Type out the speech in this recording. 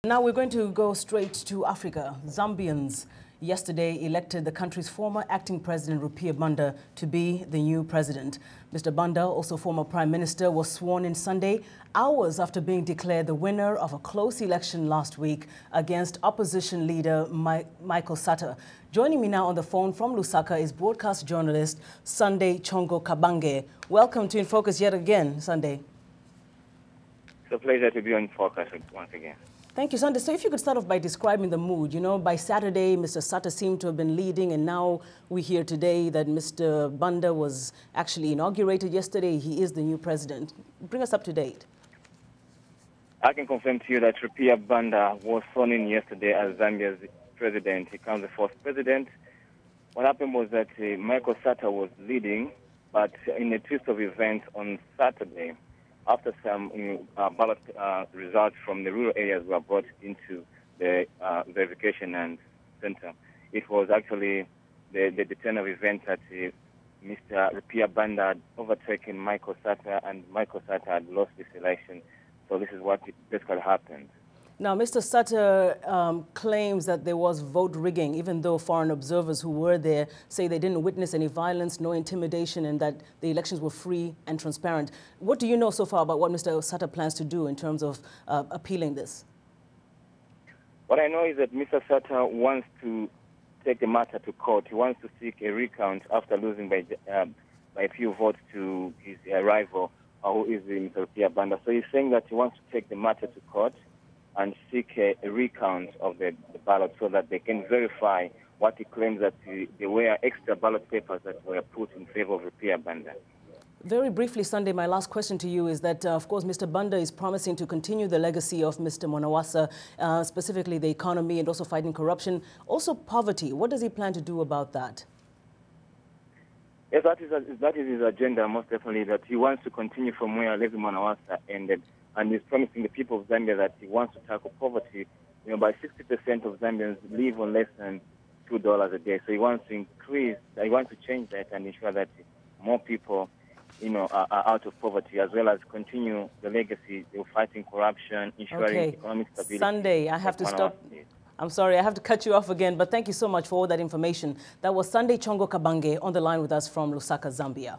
Now we're going to go straight to Africa. Zambians yesterday elected the country's former acting president, Rupiah Banda, to be the new president. Mr. Banda, also former prime minister, was sworn in Sunday, hours after being declared the winner of a close election last week against opposition leader Michael Sata. Joining me now on the phone from Lusaka is broadcast journalist Sunday Chongo Kabange. Welcome to In Focus yet again, Sunday. It's a pleasure to be on Focus once again. Thank you, Sunday. So if you could start off by describing the mood. You know, by Saturday, Mr. Sata seemed to have been leading, and now we hear today that Mr. Banda was actually inaugurated yesterday. He is the new president. Bring us up to date. I can confirm to you that Rupiah Banda was sworn in yesterday as Zambia's president. He becomes the fourth president. What happened was that Michael Sata was leading, but in a twist of events on Saturday, after some ballot results from the rural areas were brought into the verification and center, it was actually the turn of events that Mr. Rupiah Banda had overtaken Michael Sata, and Michael Sata had lost this election. So this is what basically happened. Now, Mr. Sata claims that there was vote rigging, even though foreign observers who were there say they didn't witness any violence, no intimidation, and that the elections were free and transparent. What do you know so far about what Mr. Sata plans to do in terms of appealing this? What I know is that Mr. Sata wants to take the matter to court. He wants to seek a recount after losing by a few votes to his rival, who is Mr. Rupiah Banda. So he's saying that he wants to take the matter to court and seek a recount of the ballot so that they can verify what he claims that there were extra ballot papers that were put in favor of Rupiah Banda. Very briefly, Sunday, my last question to you is that, of course, Mr. Banda is promising to continue the legacy of Mr. Monawasa, specifically the economy and also fighting corruption, also poverty. What does he plan to do about that? Yes, that is his agenda, most definitely, that he wants to continue from where Levy Monawasa ended. And he's promising the people of Zambia that he wants to tackle poverty. You know, by 60% of Zambians live on less than $2 a day. So he wants to change that and ensure that more people, you know, are out of poverty, as well as continue the legacy of fighting corruption, ensuring economic stability. Sunday, I have to stop. I'm sorry, I have to cut you off again, but thank you so much for all that information. That was Sunday Chongo Kabange on the line with us from Lusaka, Zambia.